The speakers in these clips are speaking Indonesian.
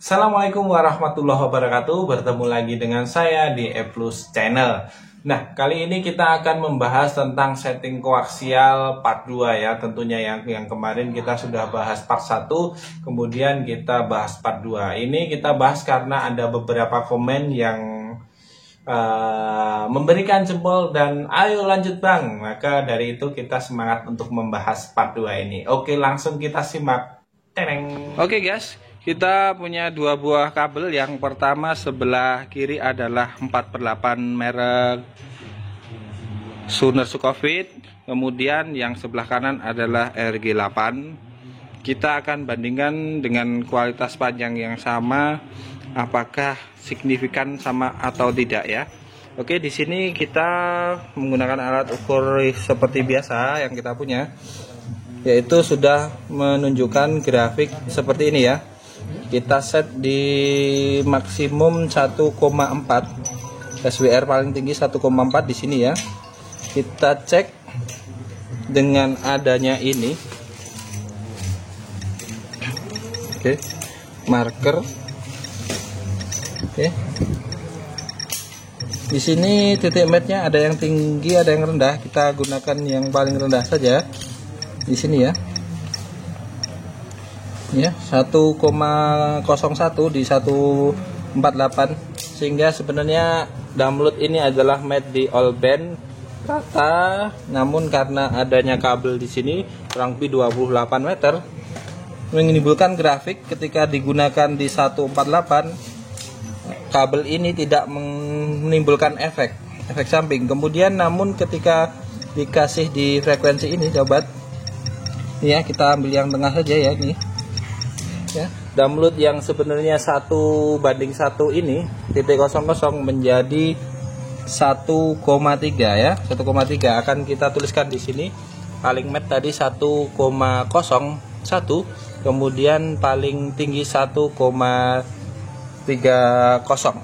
Assalamualaikum warahmatullahi wabarakatuh. Bertemu lagi dengan saya di E+ Channel. Nah, kali ini kita akan membahas tentang setting koaksial part 2 ya. Tentunya yang kemarin kita sudah bahas part 1, kemudian kita bahas part 2. Ini kita bahas karena ada beberapa komen yang memberikan jempol dan ayo lanjut bang. Maka dari itu kita semangat untuk membahas part 2 ini. Oke, langsung kita simak. Teneng. Oke guys, kita punya dua buah kabel. Yang pertama sebelah kiri adalah 4/8 merek Suner Sukofit. Kemudian yang sebelah kanan adalah RG8. Kita akan bandingkan dengan kualitas panjang yang sama, apakah signifikan sama atau tidak ya. Oke, di sini kita menggunakan alat ukur seperti biasa yang kita punya, yaitu sudah menunjukkan grafik seperti ini ya. Kita set di maksimum 1,4, SWR paling tinggi 1,4 di sini ya. Kita cek dengan adanya ini. Oke, marker. Oke. Di sini titik matnya ada yang tinggi, ada yang rendah. Kita gunakan yang paling rendah saja. Di sini ya. Ya, 1,01 di 148, sehingga sebenarnya download ini adalah made di all band rata, namun karena adanya kabel di sini kurang lebih 28 meter menimbulkan grafik ketika digunakan di 148, kabel ini tidak menimbulkan efek samping. Kemudian namun ketika dikasih di frekuensi ini, coba ya, kita ambil yang tengah saja ya, ini ya, download yang sebenarnya 1:1 ini titik 00 menjadi 1,3 ya, 1,3 akan kita tuliskan di sini. Paling mat tadi 1,01, kemudian paling tinggi 1,30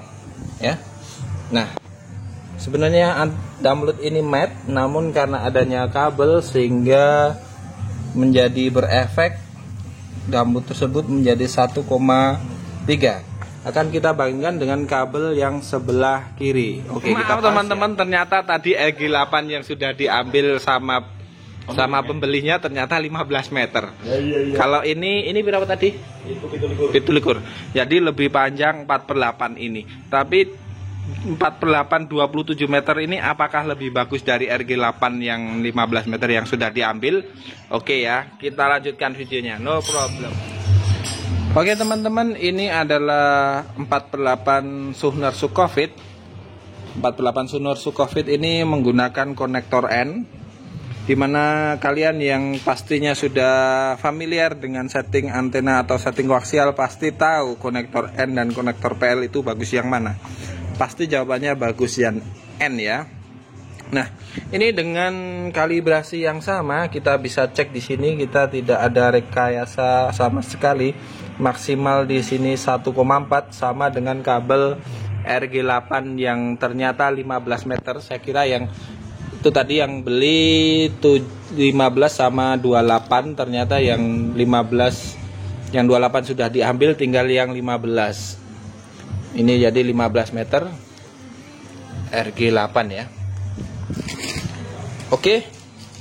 ya. Nah, sebenarnya download ini mat, namun karena adanya kabel sehingga menjadi berefek. Download tersebut menjadi 1,3. Akan kita bandingkan dengan kabel yang sebelah kiri. Oke, maaf teman-teman, ya. Ternyata tadi RG8 yang sudah diambil sama pembelinya ternyata 15 meter. Ya. Kalau ini berapa tadi? Itu likur. Jadi lebih panjang 4/8 ini. Tapi 4/8 27 meter ini apakah lebih bagus dari RG8 yang 15 meter yang sudah diambil? Oke ya, kita lanjutkan videonya, no problem. Oke teman-teman, ini adalah 4/8 Suner Sukofit. 4/8 Suner Sukofit ini menggunakan konektor N, dimana kalian yang pastinya sudah familiar dengan setting antena atau setting koaksial pasti tahu konektor N dan konektor PL itu bagus yang mana. Pasti jawabannya bagus yang N ya. Nah, ini dengan kalibrasi yang sama kita bisa cek di sini, kita tidak ada rekayasa sama sekali. Maksimal di sini 1,4 sama dengan kabel RG8 yang ternyata 15 meter. Saya kira yang itu tadi yang beli 15 sama 28, ternyata yang 15, yang 28 sudah diambil, tinggal yang 15. Ini jadi 15 meter RG8 ya. Oke,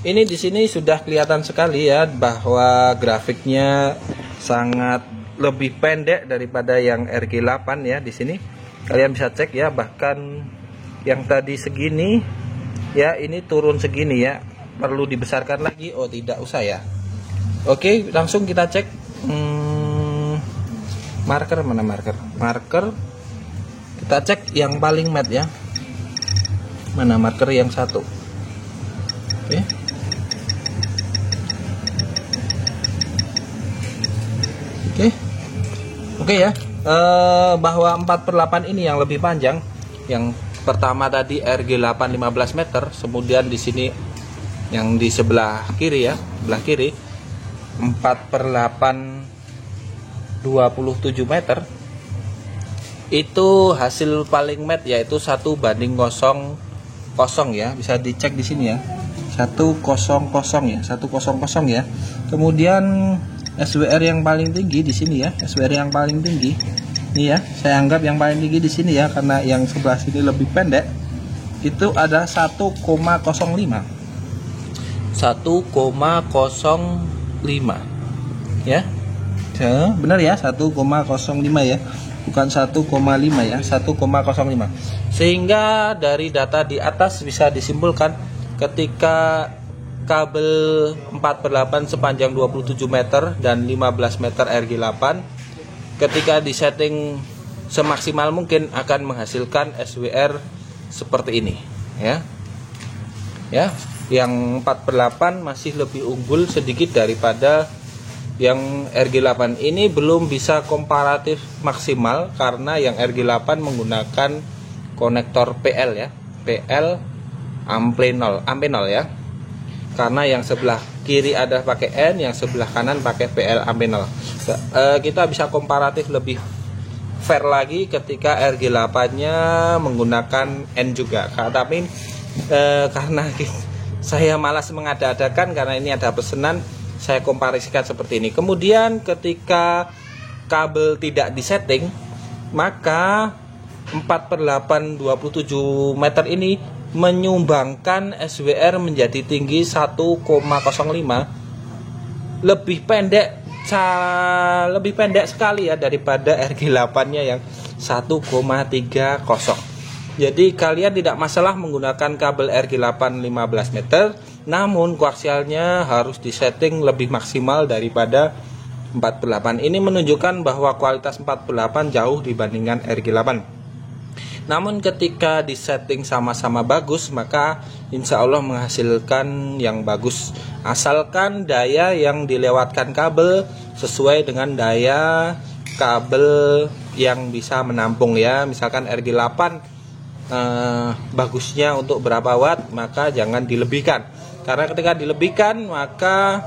ini di sini sudah kelihatan sekali ya bahwa grafiknya sangat lebih pendek daripada yang RG8 ya. Di sini kalian bisa cek ya, bahkan yang tadi segini ya, ini turun segini ya. Perlu dibesarkan lagi? Oh, tidak usah ya. Oke, langsung kita cek. Marker mana, marker? Kita cek yang paling mat ya. Mana marker yang satu? Oke. Oke ya. Bahwa 4/8 ini yang lebih panjang. Yang pertama tadi RG8 15 meter, kemudian di sini yang di sebelah kiri ya, sebelah kiri 4/8 27 meter. Itu hasil paling mat yaitu 1:0,0 ya, bisa dicek di sini ya, 100 ya, 100 ya. Kemudian SWR yang paling tinggi di sini ya, SWR yang paling tinggi Ini ya, saya anggap yang paling tinggi di sini ya, karena yang sebelah sini lebih pendek. Itu ada 1,05. 1,05 ya. Benar ya, 1,05 ya. Bukan 1,5 ya, 1,05. Sehingga dari data di atas bisa disimpulkan ketika kabel 4/8 sepanjang 27 meter dan 15 meter RG8 ketika disetting semaksimal mungkin akan menghasilkan SWR seperti ini ya. Ya, yang 4/8 masih lebih unggul sedikit daripada yang RG8. Ini belum bisa komparatif maksimal karena yang RG8 menggunakan konektor PL ya. PL ampenol ya. Karena yang sebelah kiri ada pakai N, yang sebelah kanan pakai PL ampenol. Kita bisa komparatif lebih fair lagi ketika RG8-nya menggunakan N juga. Tapi karena saya malas mengada-adakan karena ini ada pesanan, saya komparasikan seperti ini. Kemudian ketika kabel tidak disetting, maka 4/8 27 meter ini menyumbangkan SWR menjadi tinggi 1,05, lebih pendek sekali ya daripada RG8-nya yang 1,30. Jadi kalian tidak masalah menggunakan kabel RG8 15 meter, namun koaksialnya harus disetting lebih maksimal daripada 4/8. Ini menunjukkan bahwa kualitas 4/8 jauh dibandingkan RG8. Namun ketika disetting sama-sama bagus, maka insya Allah menghasilkan yang bagus. Asalkan daya yang dilewatkan kabel sesuai dengan daya kabel yang bisa menampung ya. Misalkan RG8 bagusnya untuk berapa watt, maka jangan dilebihkan. Karena ketika dilebihkan maka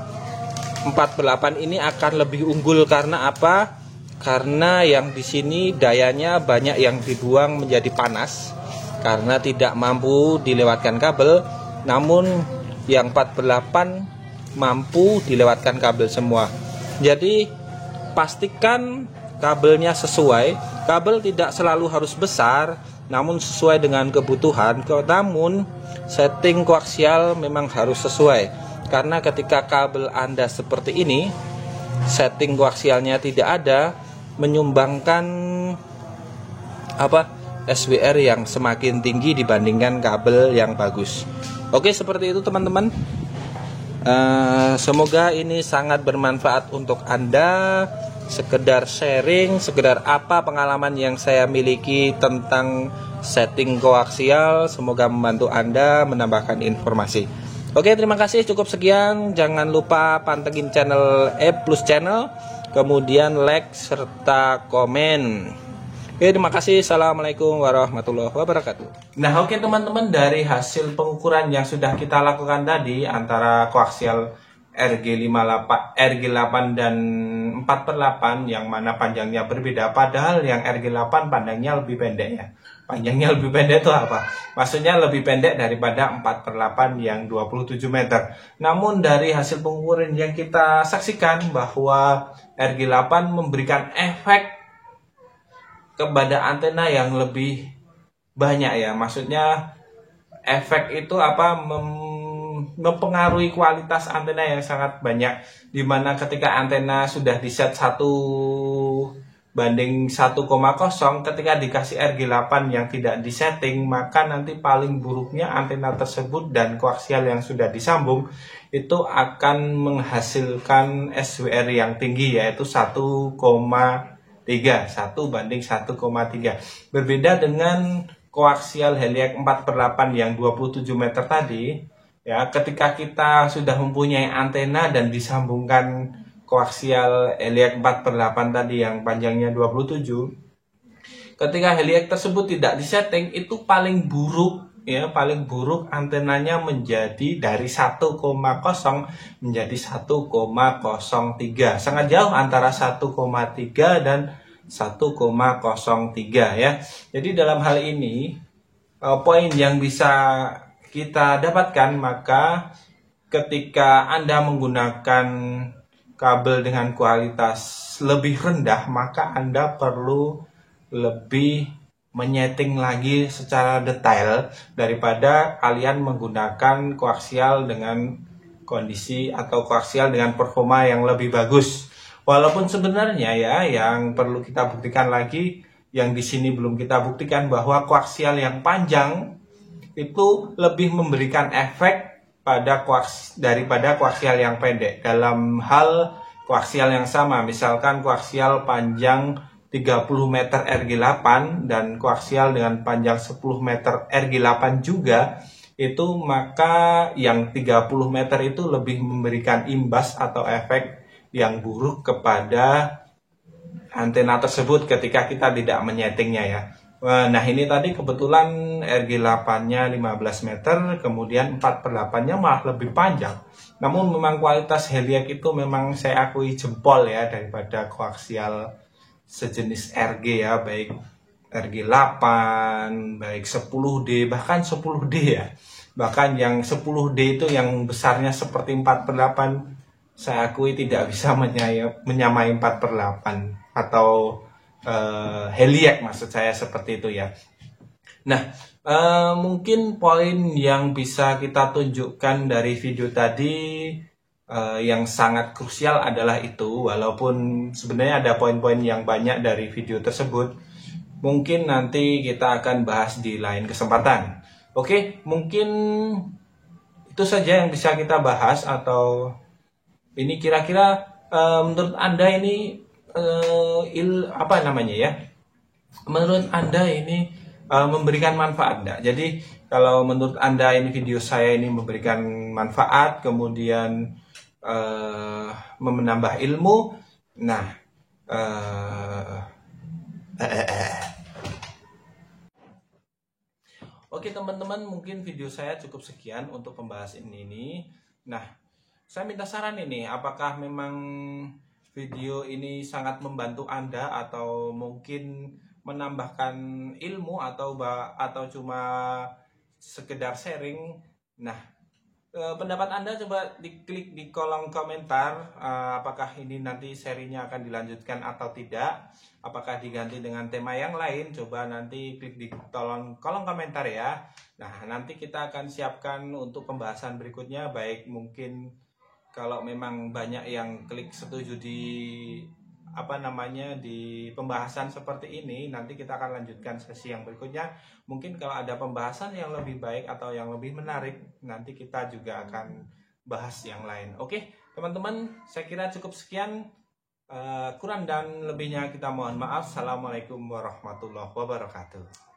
4/8 ini akan lebih unggul. Karena apa? Karena yang di sini dayanya banyak yang dibuang menjadi panas karena tidak mampu dilewatkan kabel. Namun yang 4/8 mampu dilewatkan kabel semua. Jadi pastikan kabelnya sesuai. Kabel tidak selalu harus besar, namun sesuai dengan kebutuhan. Namun setting koaksial memang harus sesuai. Karena ketika kabel Anda seperti ini, setting koaksialnya tidak ada, menyumbangkan SWR yang semakin tinggi dibandingkan kabel yang bagus. Oke, seperti itu teman-teman. Semoga ini sangat bermanfaat untuk Anda. Sekedar sharing, sekedar apa pengalaman yang saya miliki tentang setting koaksial. Semoga membantu Anda menambahkan informasi. Oke, terima kasih, cukup sekian. Jangan lupa pantengin channel Channel, kemudian like serta komen. Oke, terima kasih. Assalamualaikum warahmatullahi wabarakatuh. Nah, oke teman-teman, dari hasil pengukuran yang sudah kita lakukan tadi antara koaksial RG8 dan 4/8 yang mana panjangnya berbeda, padahal yang RG8 panjangnya lebih pendek ya. Panjangnya lebih pendek itu apa? Maksudnya lebih pendek daripada 4/8 yang 27 meter. Namun dari hasil pengukuran yang kita saksikan bahwa RG8 memberikan efek kepada antena yang lebih banyak ya. Maksudnya efek itu mempengaruhi kualitas antena yang sangat banyak, dimana ketika antena sudah di set 1:1,0, ketika dikasih RG8 yang tidak disetting, maka nanti paling buruknya antena tersebut dan koaksial yang sudah disambung itu akan menghasilkan SWR yang tinggi, yaitu 1,3, 1:1,3. Berbeda dengan koaksial Heliac 4/8 yang 27 meter tadi ya. Ketika kita sudah mempunyai antena dan disambungkan koaksial Heliac 4/8 tadi yang panjangnya 27, ketika Heliac tersebut tidak disetting, itu paling buruk ya, paling buruk antenanya menjadi dari 1,0 menjadi 1,03. Sangat jauh antara 1,3 dan 1,03 ya. Jadi dalam hal ini poin yang bisa kita dapatkan, maka ketika Anda menggunakan kabel dengan kualitas lebih rendah, maka Anda perlu lebih menyeting lagi secara detail daripada kalian menggunakan koaksial dengan kondisi atau koaksial dengan performa yang lebih bagus. Walaupun sebenarnya ya yang perlu kita buktikan lagi, yang di sini belum kita buktikan, bahwa koaksial yang panjang itu lebih memberikan efek daripada koaksial yang pendek dalam hal koaksial yang sama. Misalkan koaksial panjang 30 meter RG8 dan koaksial dengan panjang 10 meter RG8 juga, itu maka yang 30 meter itu lebih memberikan imbas atau efek yang buruk kepada antena tersebut ketika kita tidak menyetingnya ya. Nah ini tadi kebetulan RG8-nya 15 meter, kemudian 4/8-nya malah lebih panjang. Namun memang kualitas Heliac itu memang saya akui jempol ya daripada koaksial sejenis RG ya, baik RG8, baik 10D, bahkan 10D ya. Bahkan yang 10D itu yang besarnya seperti 4/8, saya akui tidak bisa menyamai 4/8 atau Heliac maksud saya seperti itu ya. Nah, mungkin poin yang bisa kita tunjukkan dari video tadi yang sangat krusial adalah itu, walaupun sebenarnya ada poin-poin yang banyak dari video tersebut. Mungkin nanti kita akan bahas di lain kesempatan. Oke, mungkin itu saja yang bisa kita bahas. Atau ini kira-kira menurut Anda ini apa namanya ya? Menurut Anda ini memberikan manfaat enggak? Jadi kalau menurut Anda ini video saya ini memberikan manfaat, kemudian menambah ilmu, nah oke teman-teman, mungkin video saya cukup sekian untuk pembahasan ini. Nah, saya minta saran ini, apakah memang video ini sangat membantu Anda atau mungkin menambahkan ilmu atau cuma sekedar sharing. Nah, pendapat Anda coba diklik di kolom komentar, apakah ini nanti serinya akan dilanjutkan atau tidak, apakah diganti dengan tema yang lain. Coba nanti klik di kolom komentar ya. Nah, nanti kita akan siapkan untuk pembahasan berikutnya, baik mungkin kalau memang banyak yang klik setuju di di pembahasan seperti ini, nanti kita akan lanjutkan sesi yang berikutnya. Mungkin kalau ada pembahasan yang lebih baik atau yang lebih menarik, nanti kita juga akan bahas yang lain. Oke teman-teman, saya kira cukup sekian. Kurang dan lebihnya kita mohon maaf. Assalamualaikum warahmatullahi wabarakatuh.